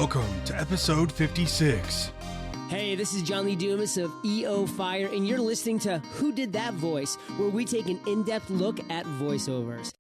Welcome to episode 56. Hey, this is John Lee Dumas of EO Fire, and you're listening to Who Did That Voice, where we take an in-depth look at voiceovers.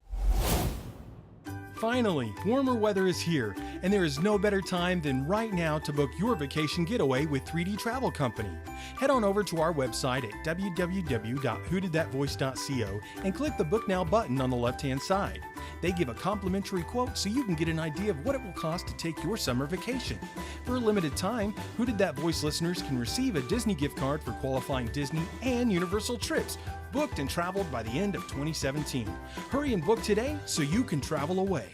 Finally, warmer weather is here, and there is no better time than right now to book your vacation getaway with 3D Travel Company. Head on over to our website at www.whodidthatvoice.co and click the Book Now button on the left-hand side. They give a complimentary quote so you can get an idea of what it will cost to take your summer vacation. For a limited time, Who Did That Voice listeners can receive a Disney gift card for qualifying Disney and Universal trips, booked and traveled by the end of 2017. Hurry and book today so you can travel away.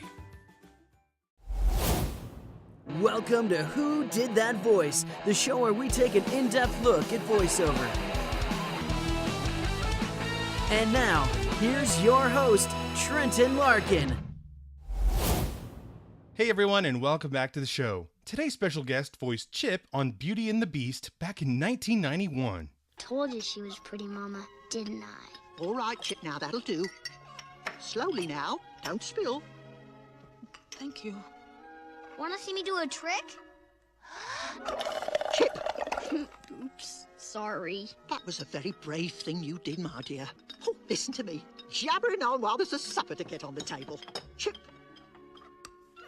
Welcome to Who Did That Voice, the show where we take an in-depth look at voiceover. And now, here's your host, Trenton Larkin. Hey everyone, and welcome back to the show. Today's special guest voiced Chip on Beauty and the Beast back in 1991. Told you she was pretty, Mama, didn't I? All right, Chip, now that'll do. Slowly now, don't spill. Thank you. Want to see me do a trick? Chip, Oops, sorry. that was a very brave thing you did, my dear. Oh, listen to me, jabbering on while there's a supper to get on the table. Chip.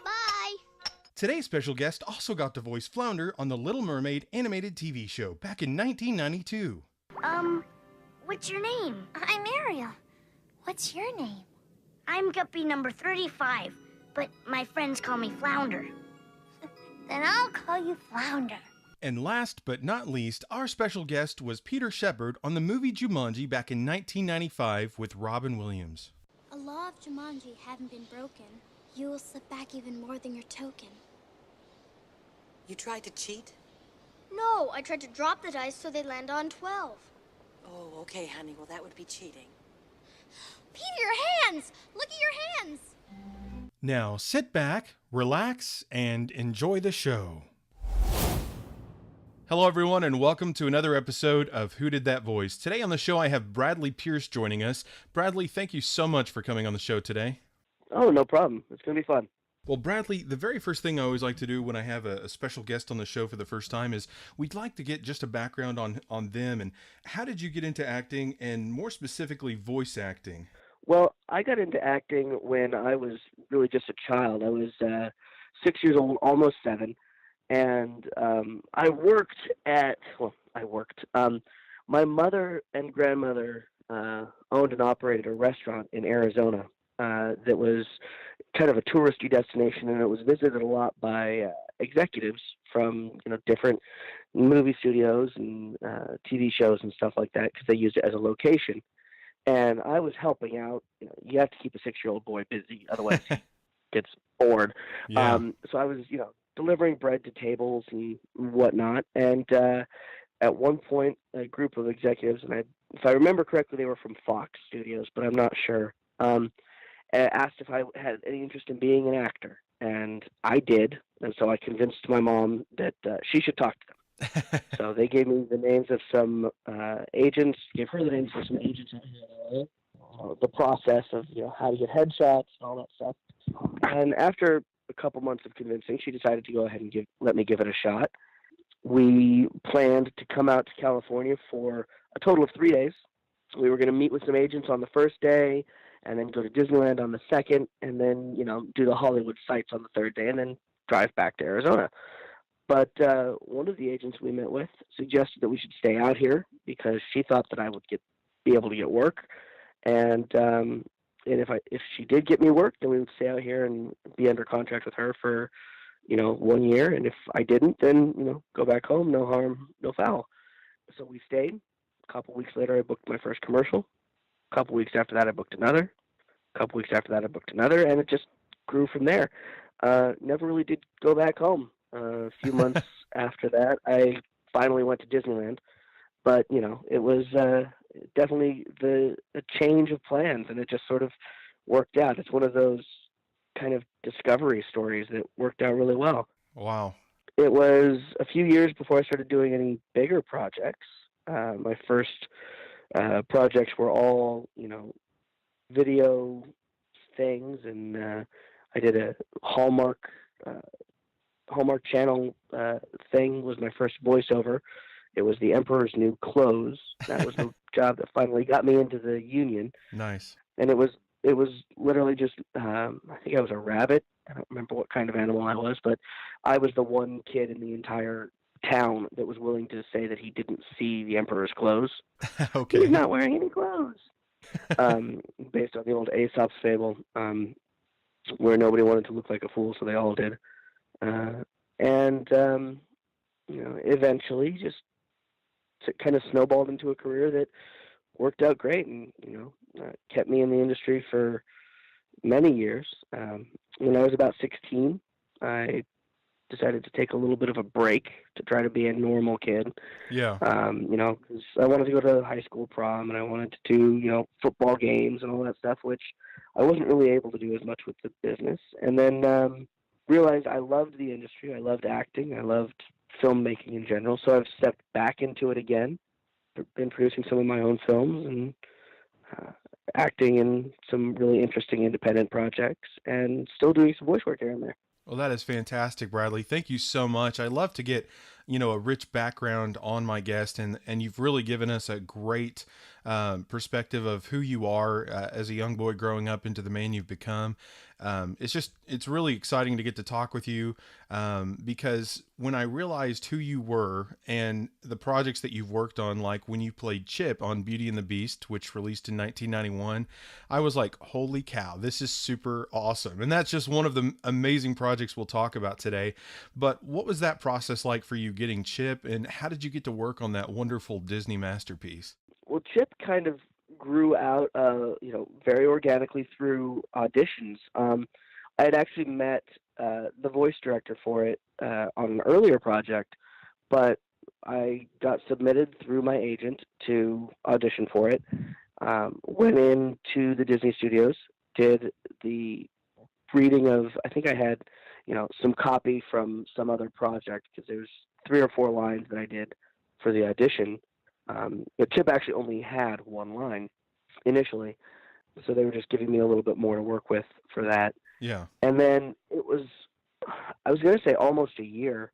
Bye. Today's special guest also got to voice Flounder on the Little Mermaid animated TV show back in 1992. What's your name? I'm Ariel. What's your name? I'm Guppy number 35, but my friends call me Flounder. Then I'll call you Flounder. And last but not least, our special guest was Peter Shepard on the movie Jumanji back in 1995 with Robin Williams. A law of Jumanji hadn't been broken. You will slip back even more than your token. You tried to cheat? No, I tried to drop the dice so they land on 12. Oh, okay, honey. Well, that would be cheating. Peter, your hands! Look at your hands! Now sit back, relax, and enjoy the show. Hello everyone, and welcome to another episode of Who Did That Voice. Today on the show I have Bradley Pierce joining us. Bradley, thank you so much for coming on the show today. Oh, no problem. It's going to be fun. Well, Bradley, the very first thing I always like to do when I have a special guest on the show for the first time is we'd like to get just a background on them, and how did you get into acting, and more specifically voice acting? Well, I got into acting when I was really just a child. I was 6 years old, almost 7, and I worked. My mother and grandmother owned and operated a restaurant in Arizona that was kind of a touristy destination, and it was visited a lot by executives from different movie studios and TV shows and stuff like that, because they used it as a location. And I was helping out. You have to keep a 6-year-old boy busy, otherwise he gets bored. Yeah. So I was, delivering bread to tables and whatnot. And at one point, a group of executives, and if I remember correctly, they were from Fox Studios, but I'm not sure, asked if I had any interest in being an actor. And I did. And so I convinced my mom that she should talk to them. So they gave me the names of some agents, gave her the names of some agents out here in LA, the process of how to get headshots and all that stuff. And after a couple months of convincing, she decided to go ahead and let me give it a shot. We planned to come out to California for a total of 3 days. We were going to meet with some agents on the first day, and then go to Disneyland on the second, and then do the Hollywood sites on the third day, and then drive back to Arizona. But one of the agents we met with suggested that we should stay out here because she thought that I would be able to get work, and if she did get me work, then we would stay out here and be under contract with her for 1 year. And if I didn't, then go back home, no harm, no foul. So we stayed. A couple weeks later, I booked my first commercial. A couple weeks after that, I booked another. A couple weeks after that, I booked another, and it just grew from there. Never really did go back home. A few months after that, I finally went to Disneyland, but it was definitely a change of plans, and it just sort of worked out. It's one of those kind of discovery stories that worked out really well. Wow. It was a few years before I started doing any bigger projects. My first projects were all video things, and I did a Hallmark Hallmark Channel thing was my first voiceover. It was The Emperor's New Clothes. That was the job that finally got me into the union. Nice. And it was literally just I think I was a rabbit. I don't remember what kind of animal I was, but I was the one kid in the entire town that was willing to say that he didn't see the Emperor's clothes. Okay. He's not wearing any clothes. Based on the old Aesop's fable, where nobody wanted to look like a fool, so they all did. Eventually just kind of snowballed into a career that worked out great and, kept me in the industry for many years. When I was about 16, I decided to take a little bit of a break to try to be a normal kid. Yeah. Because I wanted to go to high school prom and I wanted to do, football games and all that stuff, which I wasn't really able to do as much with the business. And then realized I loved the industry. I loved acting. I loved filmmaking in general. So I've stepped back into it again. Been producing some of my own films and acting in some really interesting independent projects and still doing some voice work here and there. Well, that is fantastic, Bradley. Thank you so much. I love to get, a rich background on my guest, and you've really given us a great perspective of who you are as a young boy growing up into the man you've become. It's really exciting to get to talk with you because when I realized who you were and the projects that you've worked on, like when you played Chip on Beauty and the Beast, which released in 1991, I was like, holy cow, this is super awesome. And that's just one of the amazing projects we'll talk about today. But what was that process like for you getting Chip, and how did you get to work on that wonderful Disney masterpiece? Well, Chip kind of grew out, very organically through auditions. I had actually met the voice director for it on an earlier project, but I got submitted through my agent to audition for it. Went into the Disney Studios, did the reading of, I think I had, some copy from some other project because there's 3 or 4 lines that I did for the audition. But Chip actually only had 1 line initially, so they were just giving me a little bit more to work with for that. Yeah. And then it was, I was going to say almost a year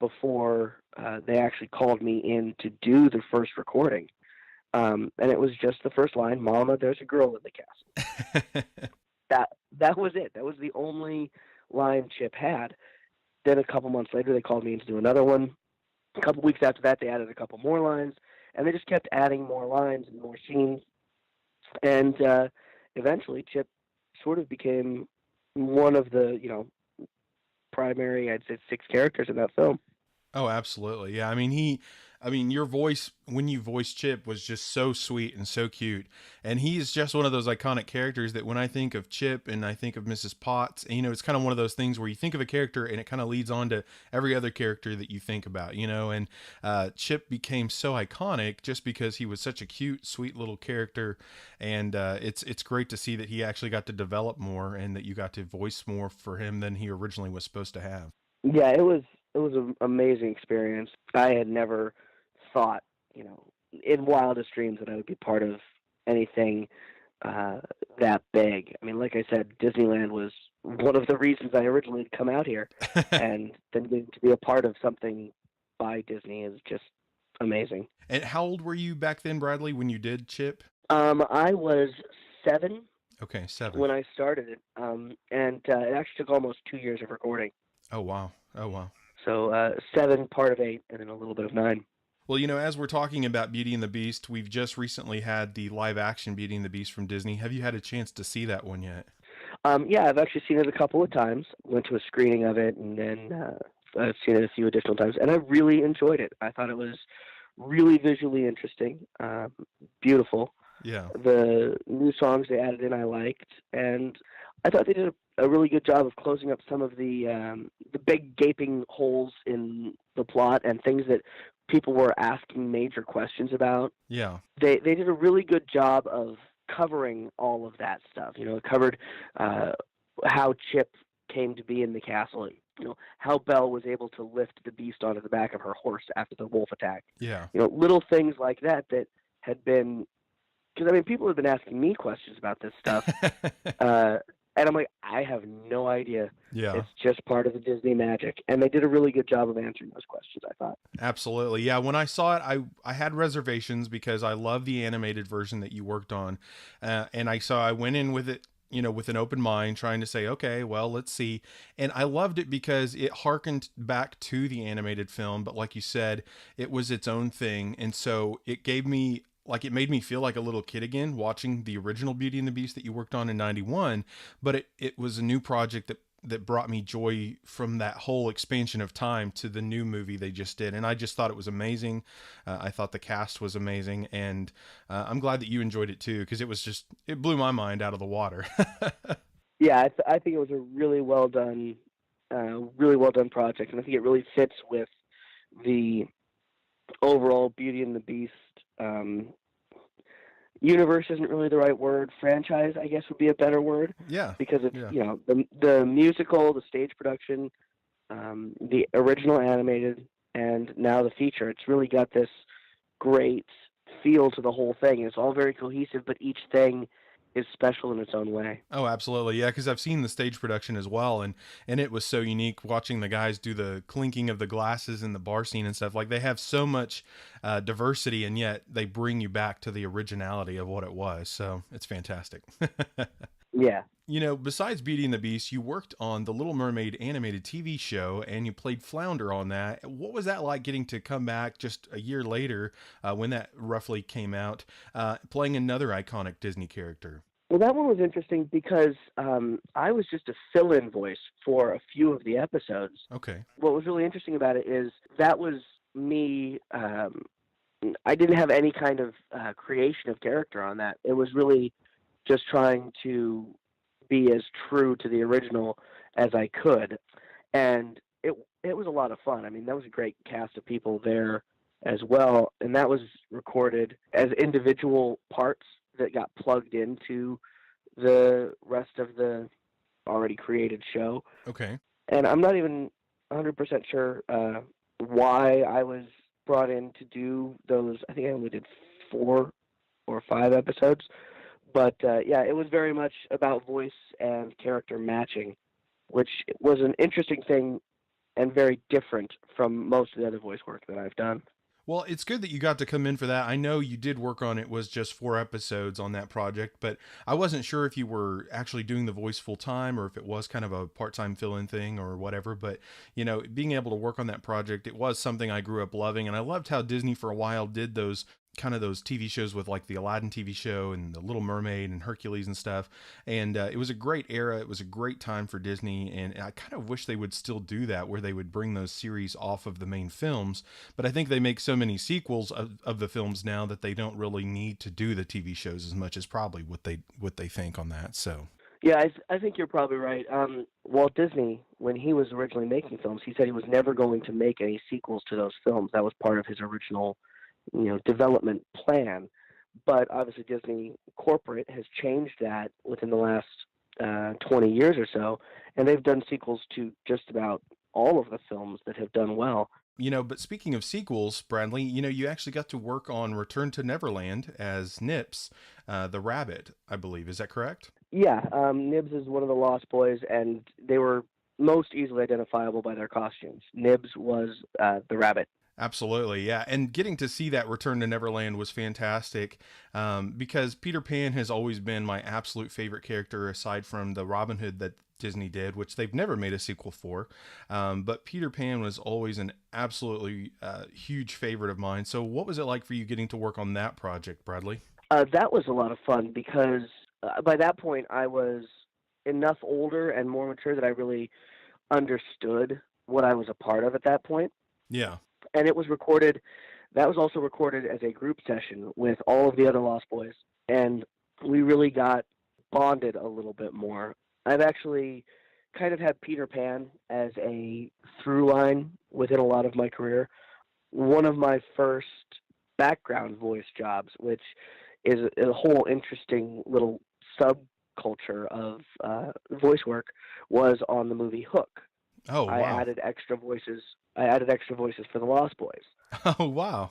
before they actually called me in to do the first recording. And it was just the first line, "Mama, there's a girl in the castle." That was it. That was the only line Chip had. Then a couple months later, they called me in to do another one. A couple weeks after that, they added a couple more lines, and they just kept adding more lines and more scenes. And eventually, Chip sort of became one of the, primary, I'd say, 6 characters in that film. Oh, absolutely. Yeah. I mean, your voice when you voiced Chip was just so sweet and so cute. And he is just one of those iconic characters that when I think of Chip and I think of Mrs. Potts, it's kind of one of those things where you think of a character and it kind of leads on to every other character that you think about, and Chip became so iconic just because he was such a cute, sweet little character. And it's great to see that he actually got to develop more and that you got to voice more for him than he originally was supposed to have. Yeah, it was an amazing experience. I had never thought, in wildest dreams that I would be part of anything that big. I mean, like I said, Disneyland was one of the reasons I originally had come out here, and then getting to be a part of something by Disney is just amazing. And how old were you back then, Bradley, when you did Chip? I was 7. Okay, 7. When I started it, and it actually took almost 2 years of recording. Oh, wow. So 7, part of 8, and then a little bit of 9. Well, as we're talking about Beauty and the Beast, we've just recently had the live action Beauty and the Beast from Disney. Have you had a chance to see that one yet? Yeah, I've actually seen it a couple of times. Went to a screening of it, and then I've seen it a few additional times, and I really enjoyed it. I thought it was really visually interesting, beautiful. Yeah. The new songs they added in I liked, and I thought they did a really good job of closing up some of the big gaping holes in the plot and things that people were asking major questions about. Yeah. They did a really good job of covering all of that stuff. It covered how Chip came to be in the castle. How Belle was able to lift the Beast onto the back of her horse after the wolf attack. Yeah. Little things like that had been, because people have been asking me questions about this stuff. And I'm like, I have no idea. Yeah. It's just part of the Disney magic. And they did a really good job of answering those questions, I thought. Absolutely. Yeah, when I saw it, I had reservations because I love the animated version that you worked on. And I went in with it, with an open mind, trying to say, okay, well, let's see. And I loved it because it harkened back to the animated film, but like you said, it was its own thing. And so it gave me, like, it made me feel like a little kid again watching the original Beauty and the Beast that you worked on in 91, but it was a new project that brought me joy from that whole expansion of time to the new movie they just did. And I just thought it was amazing. I thought the cast was amazing. And I'm glad that you enjoyed it too, because it blew my mind out of the water. Yeah, I think it was a really well done project. And I think it really fits with the overall Beauty and the Beast universe isn't really the right word. Franchise, I guess, would be a better word. Yeah. Because it's, the musical, the stage production, the original animated, and now the feature. It's really got this great feel to the whole thing. It's all very cohesive, but each thing is special in its own way. Oh, absolutely. Yeah, because I've seen the stage production as well, and it was so unique watching the guys do the clinking of the glasses in the bar scene and stuff. Like, they have so much diversity, and yet they bring you back to the originality of what it was. So it's fantastic. Yeah. Besides Beauty and the Beast, you worked on the Little Mermaid animated TV show, and you played Flounder on that. What was that like, getting to come back just a year later, when that roughly came out, playing another iconic Disney character? Well, that one was interesting because I was just a fill-in voice for a few of the episodes. Okay. What was really interesting about it is that was me. I didn't have any kind of creation of character on that. It was really just trying to be as true to the original as I could. And it was a lot of fun. I mean, that was a great cast of people there as well. And that was recorded as individual parts that got plugged into the rest of the already created show. Okay. And I'm not even 100% sure why I was brought in to do those. I think I only did 4 or 5 episodes. But yeah, it was very much about voice and character matching, which was an interesting thing and very different from most of the other voice work that I've done. Well, it's good that you got to come in for that. I know you did work on it, was just 4 episodes on that project, but I wasn't sure if you were actually doing the voice full time or if it was kind of a part-time fill-in thing or whatever. But, being able to work on that project, it was something I grew up loving. And I loved how Disney for a while did those TV shows with, like, the Aladdin TV show and the Little Mermaid and Hercules and stuff. And it was a great era. It was a great time for Disney. And I kind of wish they would still do that, where they would bring those series off of the main films. But I think they make so many sequels of the films now that they don't really need to do the TV shows as much as probably what they think on that. So. Yeah, I think you're probably right. Walt Disney, when he was originally making films, he said he was never going to make any sequels to those films. That was part of his original development plan. But obviously Disney corporate has changed that within the last 20 years or so, and they've done sequels to just about all of the films that have done well. But speaking of sequels, Bradley, you actually got to work on Return to Neverland as Nips, the rabbit, I believe. Is that correct? Yeah, Nibs is one of the Lost Boys, and they were most easily identifiable by their costumes. Nibs was the rabbit. Absolutely, yeah. And getting to see that Return to Neverland was fantastic, because Peter Pan has always been my absolute favorite character, aside from the Robin Hood that Disney did, which they've never made a sequel for. But Peter Pan was always an absolutely huge favorite of mine. So what was it like for you getting to work on that project, Bradley? That was a lot of fun because by that point I was enough older and more mature that I really understood what I was a part of at that point. Yeah. And it was recorded, that was also recorded as a group session with all of the other Lost Boys. And we really got bonded a little bit more. I've actually kind of had Peter Pan as a through line within a lot of my career. One of my first background voice jobs, which is a whole interesting little subculture of voice work, was on the movie Hook. Oh, wow. I added extra voices for the Lost Boys. Oh, wow.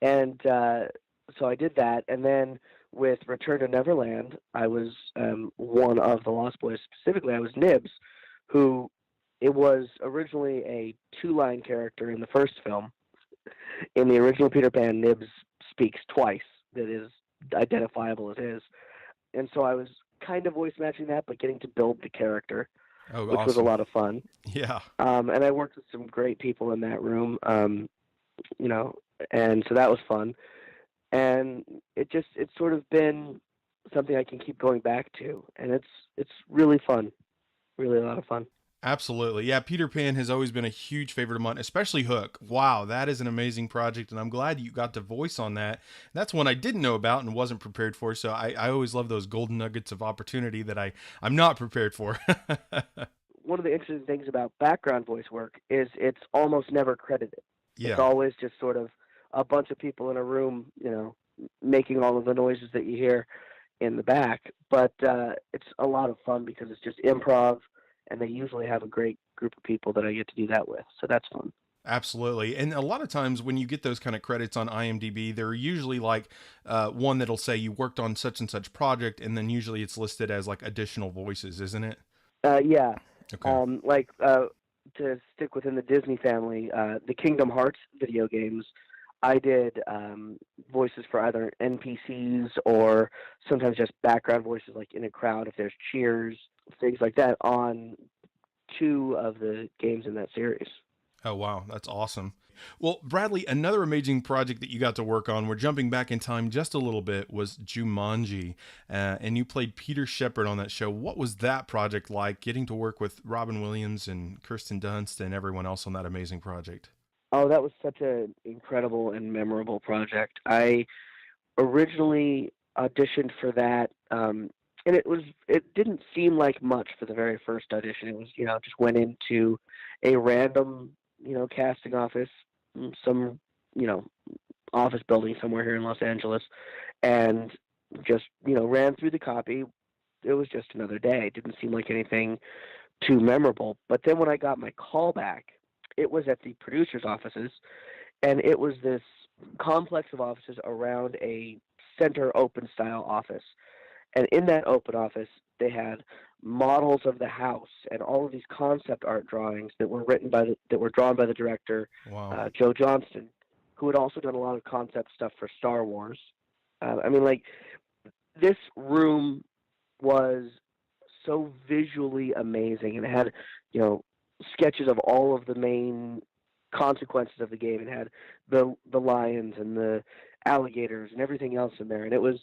And so I did that. And then with Return to Neverland, I was one of the Lost Boys. Specifically, I was Nibs, who it was originally a two-line character in the first film. In the original Peter Pan, Nibs speaks twice. That is identifiable as his. And so I was kind of voice matching that, but getting to build the character, which was a lot of fun. Yeah. And I worked with some great people in that room, and so that was fun. And it's sort of been something I can keep going back to, and it's really fun, really a lot of fun. Absolutely. Yeah, Peter Pan has always been a huge favorite of mine, especially Hook. Wow, that is an amazing project, and I'm glad you got to voice on that. That's one I didn't know about and wasn't prepared for, so I always love those golden nuggets of opportunity that I'm not prepared for. One of the interesting things about background voice work is it's almost never credited. Yeah. It's always just sort of a bunch of people in a room, making all of the noises that you hear in the back. But it's a lot of fun because it's just improv, and they usually have a great group of people that I get to do that with. So that's fun. Absolutely. And a lot of times when you get those kind of credits on IMDb, they're usually like one that'll say you worked on such and such project, and then usually it's listed as like additional voices, isn't it? Yeah. Okay. To stick within the Disney family, the Kingdom Hearts video games, I did voices for either NPCs or sometimes just background voices, like in a crowd if there's cheers, things like that, on 2 of the games in that series. Oh, wow. That's awesome. Well, Bradley, another amazing project that you got to work on, we're jumping back in time just a little bit, was Jumanji. And you played Peter Shepard on that show. What was that project like, getting to work with Robin Williams and Kirsten Dunst and everyone else on that amazing project? Oh, that was such an incredible and memorable project. I originally auditioned for that, and it didn't seem like much for the very first audition. It was, just went into a random, casting office, some, office building somewhere here in Los Angeles, and just, ran through the copy. It was just another day. It didn't seem like anything too memorable. But then when I got my call back, it was at the producer's offices, and it was this complex of offices around a center open style office. And in that open office, they had models of the house and all of these concept art drawings that were drawn by the director, Wow. Joe Johnston, who had also done a lot of concept stuff for Star Wars. This room was so visually amazing, and it had, sketches of all of the main consequences of the game. It had the lions and the alligators and everything else in there, and it was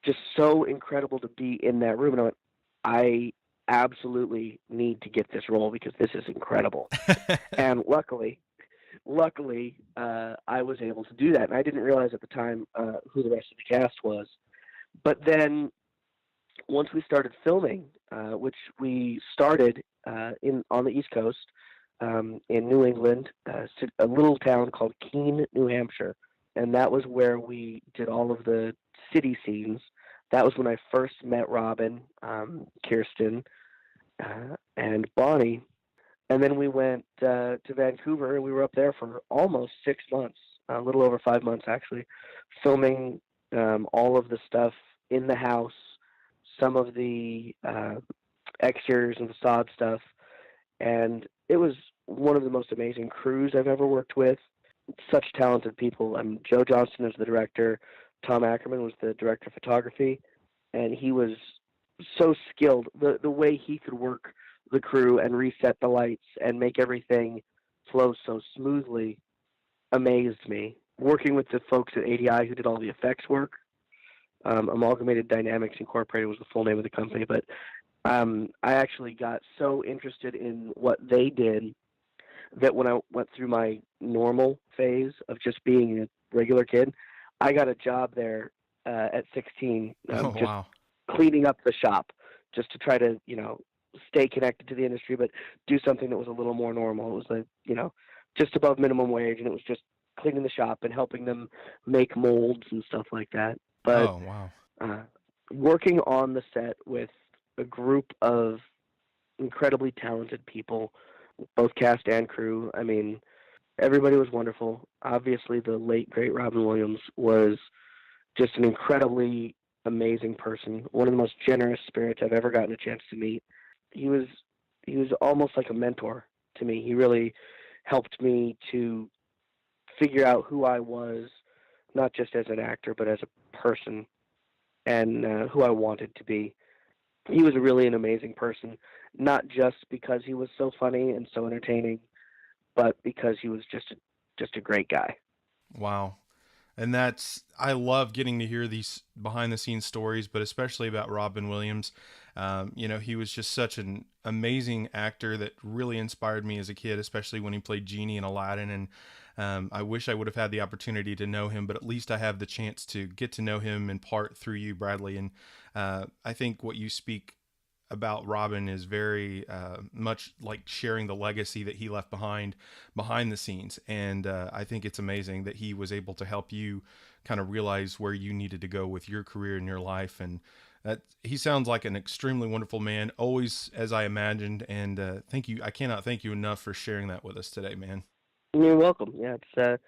just so incredible to be in that room. And I went, I absolutely need to get this role because this is incredible. And luckily, I was able to do that. And I didn't realize at the time who the rest of the cast was. But then once we started filming, which we started on the East Coast in New England, a little town called Keene, New Hampshire. And that was where we did all of the city scenes. That was when I first met Robin, Kirsten, and Bonnie. And then we went to Vancouver, and we were up there for almost 6 months, a little over 5 months actually, filming all of the stuff in the house, some of the exteriors and facade stuff. And it was one of the most amazing crews I've ever worked with. Such talented people. Joe Johnston was the director. Tom Ackerman was the director of photography, and he was so skilled. The way he could work the crew and reset the lights and make everything flow so smoothly amazed me. Working with the folks at ADI who did all the effects work, Amalgamated Dynamics Incorporated was the full name of the company, but I actually got so interested in what they did that when I went through my normal phase of just being a regular kid, I got a job there at 16, Wow. cleaning up the shop, just to try to, stay connected to the industry, but do something that was a little more normal. It was just above minimum wage, and it was just cleaning the shop and helping them make molds and stuff like that. But Oh, wow. Working on the set with a group of incredibly talented people, both cast and crew. I mean, everybody was wonderful. Obviously, the late, great Robin Williams was just an incredibly amazing person, one of the most generous spirits I've ever gotten a chance to meet. He was almost like a mentor to me. He really helped me to figure out who I was, not just as an actor, but as a person, and who I wanted to be. He was really an amazing person, not just because he was so funny and so entertaining, but because he was just a great guy. Wow. And I love getting to hear these behind the scenes stories, but especially about Robin Williams. He was just such an amazing actor that really inspired me as a kid, especially when he played Genie in Aladdin. And I wish I would have had the opportunity to know him, but at least I have the chance to get to know him in part through you, Bradley. And I think what you speak about Robin is very much like sharing the legacy that he left behind the scenes. And I think it's amazing that he was able to help you kind of realize where you needed to go with your career and your life. And that he sounds like an extremely wonderful man, always as I imagined. And thank you. I cannot thank you enough for sharing that with us today, man. You're welcome. Yeah, it's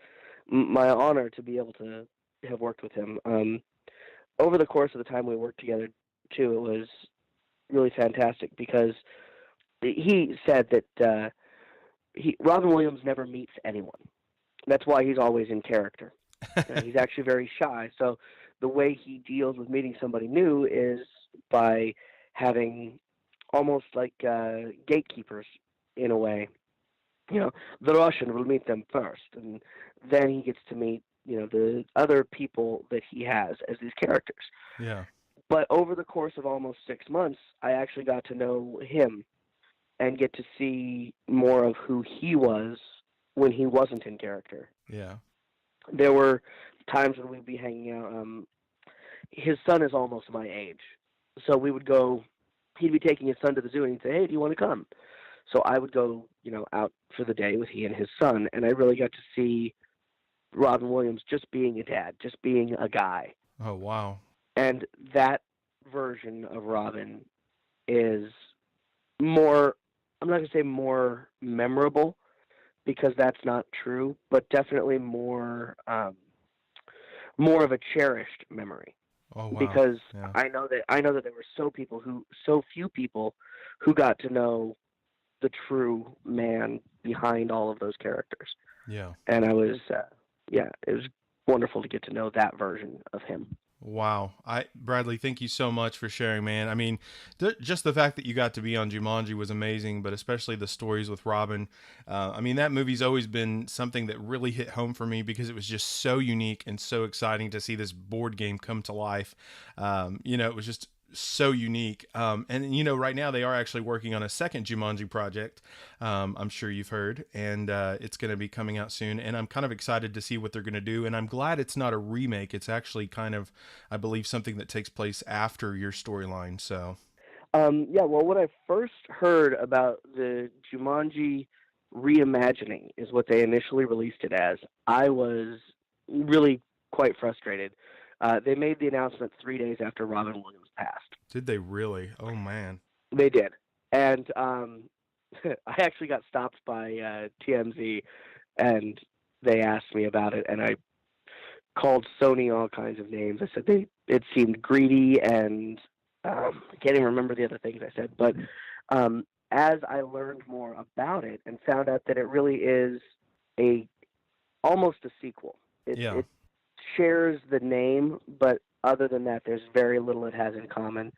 my honor to be able to have worked with him. Over the course of the time we worked together, too, it was really fantastic because he said that Robin Williams never meets anyone. That's why he's always in character. He's actually very shy. So the way he deals with meeting somebody new is by having almost like gatekeepers in a way. The Russian will meet them first, and then he gets to meet, the other people that he has as these characters. Yeah. But over the course of almost 6 months, I actually got to know him and get to see more of who he was when he wasn't in character. Yeah. There were times when we'd be hanging out. His son is almost my age. So we would go, he'd be taking his son to the zoo and he'd say, hey, do you want to come? So I would go, out for the day with he and his son. And I really got to see Robin Williams just being a dad, just being a guy. Oh, wow. And that version of Robin is more, I'm not going to say more memorable, because that's not true, but definitely more of a cherished memory. Oh, wow. Because yeah. I know that there were so few people who got to know the true man behind all of those characters. Yeah. And I was, it was wonderful to get to know that version of him. Wow. Bradley, thank you so much for sharing, man. I mean, just the fact that you got to be on Jumanji was amazing, but especially the stories with Robin. That movie's always been something that really hit home for me because it was just so unique and so exciting to see this board game come to life. It was just so unique. Right now they are actually working on a second Jumanji project. I'm sure you've heard, and it's going to be coming out soon. And I'm kind of excited to see what they're going to do. And I'm glad it's not a remake. It's actually kind of, I believe, something that takes place after your storyline. So, well, when I first heard about the Jumanji reimagining is what they initially released it as, I was really quite frustrated. They made the announcement 3 days after Robin Williams passed. Did they really? Oh, man. They did. And I actually got stopped by TMZ, and they asked me about it, and I called Sony all kinds of names. I said it seemed greedy, and I can't even remember the other things I said. But as I learned more about it and found out that it really is almost a sequel. It shares the name, but other than that, there's very little it has in common.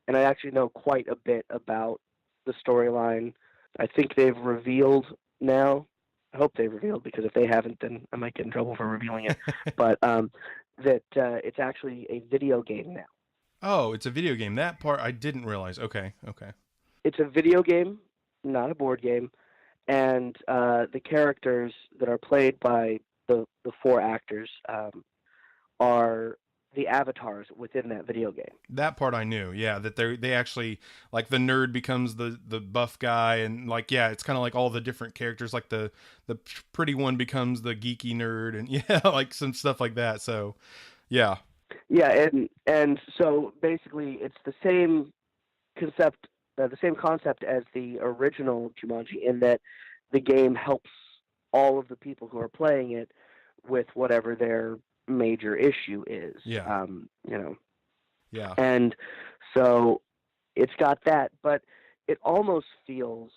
And I actually know quite a bit about the storyline. I think they've revealed now. I hope they've revealed, because if they haven't, then I might get in trouble for revealing it. But that it's actually a video game now. Oh, it's a video game. That part I didn't realize. Okay. It's a video game, not a board game. And the characters that are played by the four actors are the avatars within that video game. That part I knew, yeah, that they actually, like, the nerd becomes the buff guy, and it's kind of like all the different characters, like the pretty one becomes the geeky nerd, and like some stuff like that. So yeah, and so basically it's the same concept as the original Jumanji, in that the game helps all of the people who are playing it with whatever their major issue is. Yeah. And so it's got that, but it almost feels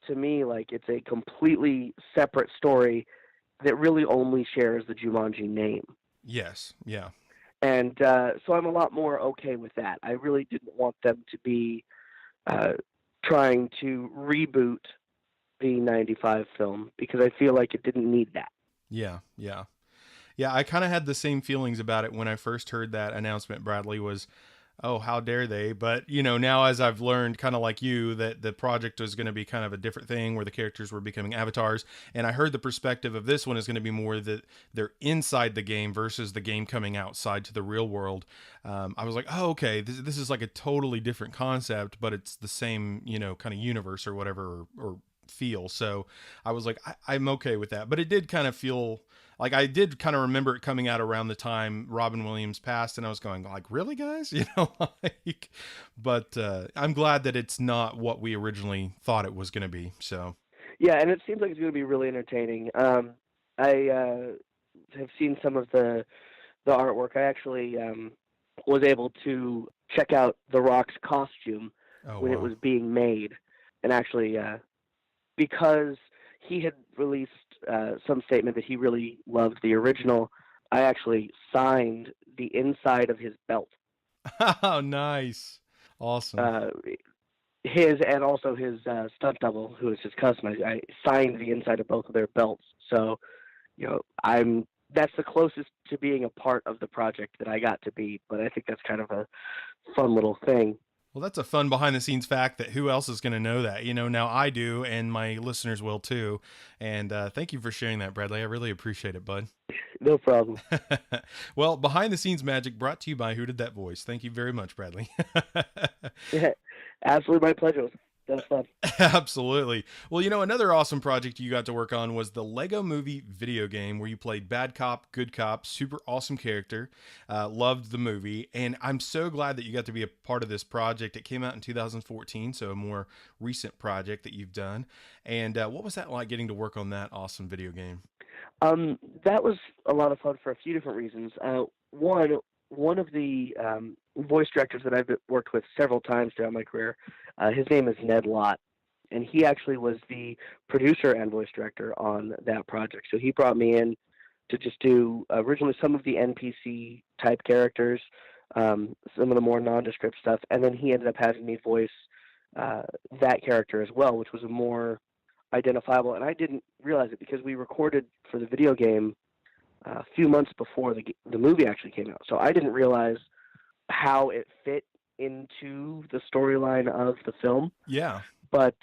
to me like it's a completely separate story that really only shares the Jumanji name. Yes. Yeah. And so I'm a lot more okay with that. I really didn't want them to be trying to reboot the 95 film because I feel like it didn't need that. Yeah. Yeah. Yeah. I kind of had the same feelings about it when I first heard that announcement, Bradley, was, oh, how dare they? But, now as I've learned, kind of like you, that the project was going to be kind of a different thing where the characters were becoming avatars. And I heard the perspective of this one is going to be more that they're inside the game versus the game coming outside to the real world. I was like, oh, okay, this is like a totally different concept, but it's the same, kind of universe or whatever, or feel. So I was like, I'm okay with that. But it did kind of feel like I did kind of remember it coming out around the time Robin Williams passed, and I was going like, really, guys? But I'm glad that it's not what we originally thought it was going to be. So yeah, and it seems like it's going to be really entertaining. I have seen some of the artwork. I actually was able to check out The Rock's costume when it was being made, and actually because he had released some statement that he really loved the original, I actually signed the inside of his belt. Oh, nice. Awesome. His and also his stunt double, who is his cousin. I signed the inside of both of their belts. So, that's the closest to being a part of the project that I got to be, but I think that's kind of a fun little thing. Well, that's a fun behind the scenes fact that who else is going to know that? Now I do, and my listeners will too. And thank you for sharing that, Bradley. I really appreciate it, bud. No problem. Well, behind the scenes magic brought to you by Who Did That Voice. Thank you very much, Bradley. Yeah, absolutely my pleasure. That was fun. Absolutely. Well, another awesome project you got to work on was the Lego Movie video game where you played bad cop, good cop, super awesome character. Loved the movie. And I'm so glad that you got to be a part of this project. It came out in 2014, so a more recent project that you've done. And what was that like getting to work on that awesome video game? That was a lot of fun for a few different reasons. One of the voice directors that I've worked with several times throughout my career, his name is Ned Lott, and he actually was the producer and voice director on that project. So he brought me in to just do originally some of the NPC type characters, some of the more nondescript stuff, and then he ended up having me voice that character as well, which was a more identifiable. And I didn't realize it because we recorded for the video game a few months before the movie actually came out. So I didn't realize how it fit into the storyline of the film. Yeah. But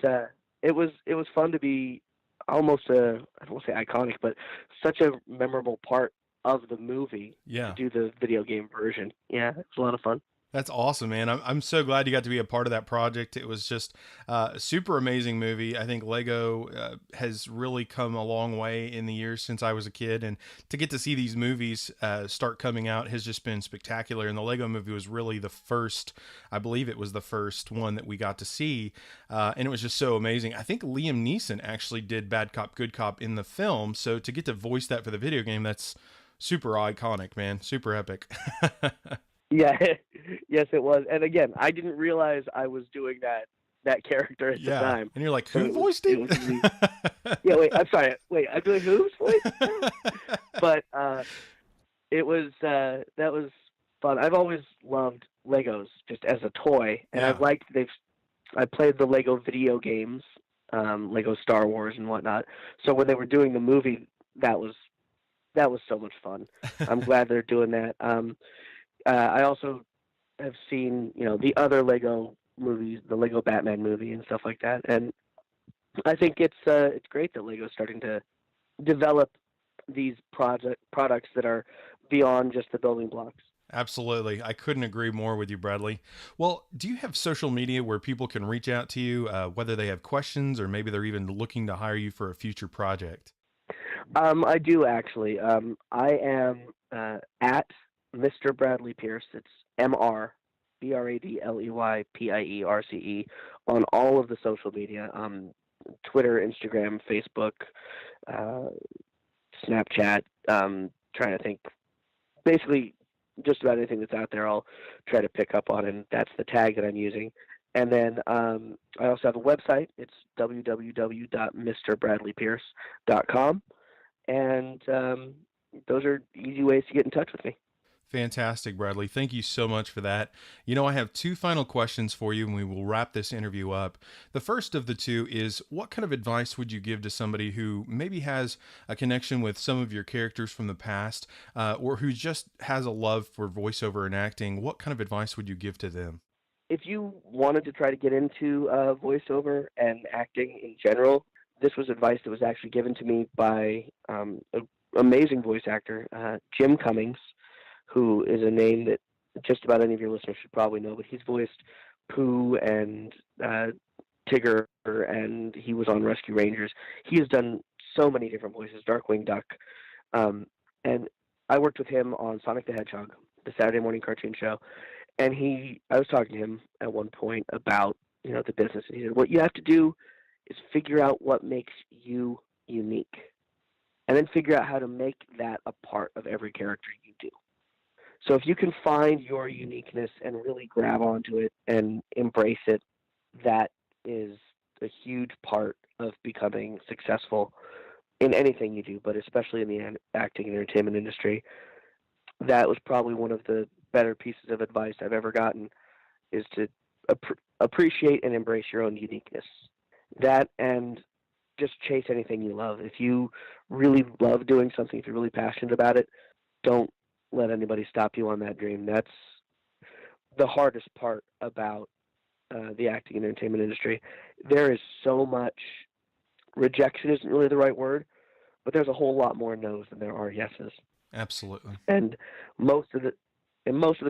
it was fun to be almost I don't want to say iconic, but such a memorable part of the movie. Yeah. To do the video game version. Yeah, it was a lot of fun. That's awesome, man. I'm so glad you got to be a part of that project. It was just a super amazing movie. I think Lego has really come a long way in the years since I was a kid. And to get to see these movies start coming out has just been spectacular. And the Lego movie was really the first, I believe it was the first one that we got to see. And it was just so amazing. I think Liam Neeson actually did Bad Cop, Good Cop in the film. So to get to voice that for the video game, that's super iconic, man. Super epic. Yeah, yes, it was. And again, I didn't realize I was doing that character at the time. And you're like, who voiced it? Yeah, wait, I'm sorry. Wait, I'm doing whose voice? But it was that was fun. I've always loved Legos just as a toy, and I've liked I played the Lego video games, Lego Star Wars and whatnot. So when they were doing the movie, that was so much fun. I'm glad they're doing that. I also have seen, the other Lego movies, the Lego Batman movie and stuff like that, and I think it's great that Lego's starting to develop these products that are beyond just the building blocks. Absolutely. I couldn't agree more with you, Bradley. Well, do you have social media where people can reach out to you, whether they have questions or maybe they're even looking to hire you for a future project? I do actually. I am at Mr. Bradley Pierce. It's MrBradleyPierce on all of the social media, Twitter, Instagram, Facebook, Snapchat. Trying to think. Basically, just about anything that's out there, I'll try to pick up on, and that's the tag that I'm using. And then I also have a website. It's www.mrbradleypierce.com, and those are easy ways to get in touch with me. Fantastic, Bradley. Thank you so much for that. You know, I have two final questions for you, and we will wrap this interview up. The first of the two is, what kind of advice would you give to somebody who maybe has a connection with some of your characters from the past, or who just has a love for voiceover and acting? What kind of advice would you give to them? If you wanted to try to get into voiceover and acting in general, this was advice that was actually given to me by an amazing voice actor, Jim Cummings, who is a name that just about any of your listeners should probably know, but he's voiced Pooh and Tigger, and he was on Rescue Rangers. He has done so many different voices, Darkwing Duck. And I worked with him on Sonic the Hedgehog, the Saturday morning cartoon show. And I was talking to him at one point about, the business. And he said, what you have to do is figure out what makes you unique, and then figure out how to make that a part of every character you do. So if you can find your uniqueness and really grab onto it and embrace it, that is a huge part of becoming successful in anything you do, but especially in the acting and entertainment industry. That was probably one of the better pieces of advice I've ever gotten, is to appreciate and embrace your own uniqueness. That, and just chase anything you love. If you really love doing something, if you're really passionate about it, don't let anybody stop you on that dream. That's the hardest part about the acting and entertainment industry. There is so much rejection, isn't really the right word, but there's a whole lot more no's than there are yeses. Absolutely. And most of the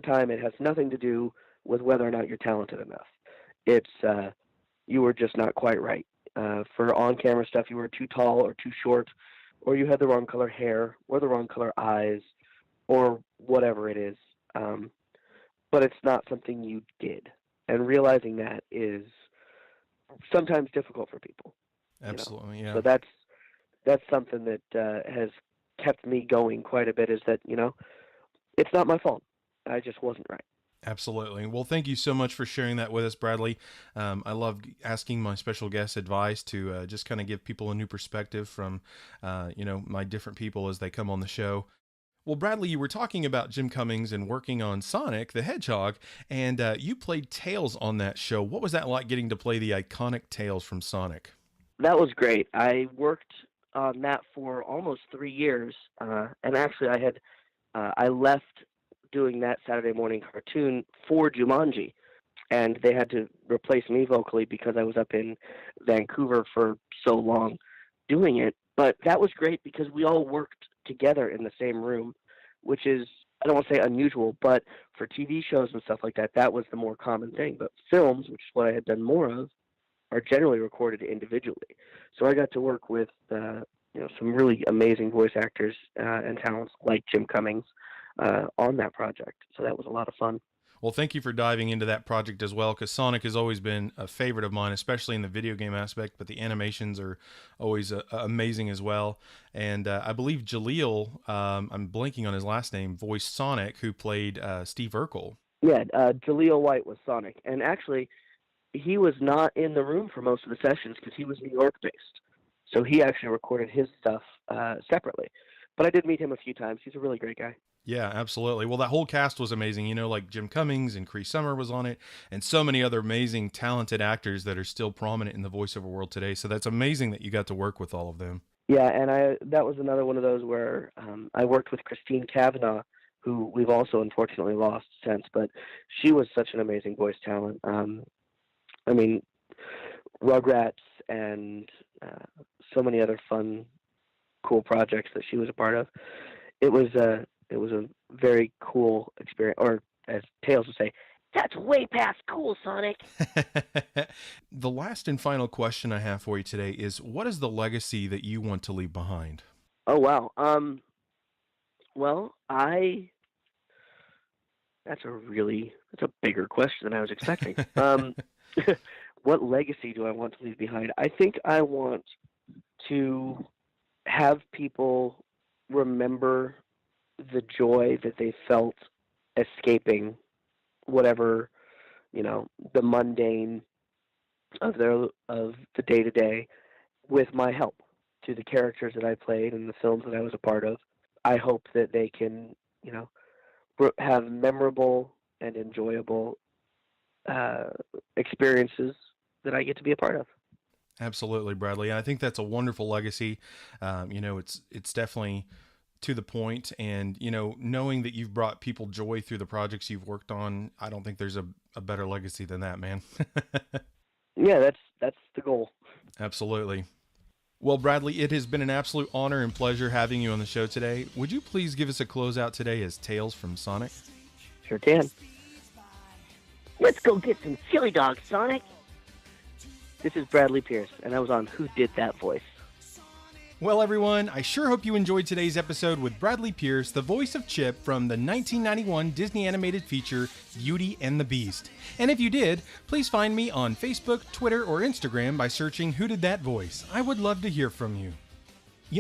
time, it has nothing to do with whether or not you're talented enough. It's you were just not quite right. For on-camera stuff, you were too tall or too short, or you had the wrong color hair or the wrong color eyes, or whatever it is. But it's not something you did. And realizing that is sometimes difficult for people. Absolutely, yeah. So that's something that has kept me going quite a bit, is that, it's not my fault. I just wasn't right. Absolutely. Well, thank you so much for sharing that with us, Bradley. I love asking my special guest advice to just kind of give people a new perspective from, my different people as they come on the show. Well, Bradley, you were talking about Jim Cummings and working on Sonic the Hedgehog, and you played Tails on that show. What was that like, getting to play the iconic Tails from Sonic? That was great. I worked on that for almost 3 years, and actually I left doing that Saturday morning cartoon for Jumanji, and they had to replace me vocally because I was up in Vancouver for so long doing it. But that was great because we all worked together in the same room, which is, I don't want to say unusual, but for TV shows and stuff like that, that was the more common thing. But films, which is what I had done more of, are generally recorded individually. So I got to work with some really amazing voice actors and talents like Jim Cummings on that project. So that was a lot of fun. Well, thank you for diving into that project as well, because Sonic has always been a favorite of mine, especially in the video game aspect, but the animations are always amazing as well. And I believe Jaleel, I'm blanking on his last name, voiced Sonic, who played Steve Urkel. Yeah, Jaleel White was Sonic. And actually, he was not in the room for most of the sessions because he was New York-based. So he actually recorded his stuff separately. But I did meet him a few times. He's a really great guy. Yeah, absolutely. Well, that whole cast was amazing. Like Jim Cummings and Cree Summer was on it, and so many other amazing, talented actors that are still prominent in the voiceover world today. So that's amazing that you got to work with all of them. Yeah, and that was another one of those where I worked with Christine Cavanaugh, who we've also unfortunately lost since, but she was such an amazing voice talent. Rugrats and so many other fun, cool projects that she was a part of. It was a very cool experience, or as Tails would say, that's way past cool, Sonic. The last and final question I have for you today is, what is the legacy that you want to leave behind? Oh, wow. That's a bigger question than I was expecting. What legacy do I want to leave behind? I think I want to have people remember the joy that they felt escaping whatever, the mundane of the day-to-day with my help to the characters that I played and the films that I was a part of. I hope that they can, have memorable and enjoyable experiences that I get to be a part of. Absolutely, Bradley. I think that's a wonderful legacy. It's definitely to the point, and knowing that you've brought people joy through the projects you've worked on, I don't think there's a better legacy than that, man. Yeah, that's the goal. Absolutely. Well, Bradley, it has been an absolute honor and pleasure having you on the show today. Would you please give us a closeout today as Tales from Sonic? Sure can. Let's go get some chili dogs, Sonic. This is Bradley Pierce, and I was on Who Did That Voice. Well, everyone, I sure hope you enjoyed today's episode with Bradley Pierce, the voice of Chip from the 1991 Disney animated feature Beauty and the Beast. And if you did, please find me on Facebook, Twitter, or Instagram by searching Who Did That Voice. I would love to hear from you.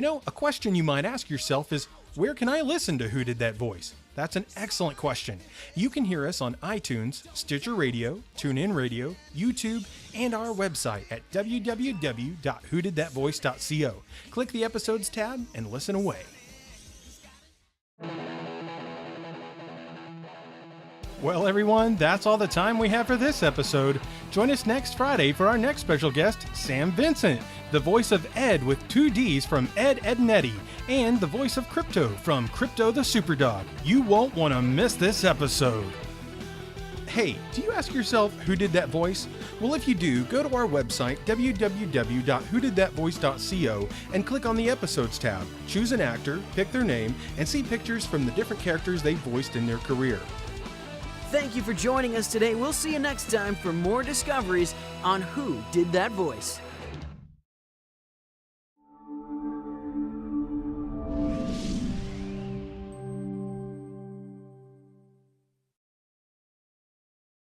A question you might ask yourself is, where can I listen to Who Did That Voice? That's an excellent question. You can hear us on iTunes, Stitcher Radio, TuneIn Radio, YouTube, and our website at www.whodidthatvoice.co. Click the episodes tab and listen away. Well, everyone, that's all the time we have for this episode. Join us next Friday for our next special guest, Sam Vincent, the voice of Ed with 2 Ds from Ed, Edd n Eddy, and the voice of Crypto from Crypto the Superdog. You won't want to miss this episode. Hey, do you ask yourself who did that voice? Well, if you do, go to our website, www.whodidthatvoice.co, and click on the Episodes tab. Choose an actor, pick their name, and see pictures from the different characters they voiced in their career. Thank you for joining us today. We'll see you next time for more discoveries on Who Did That Voice.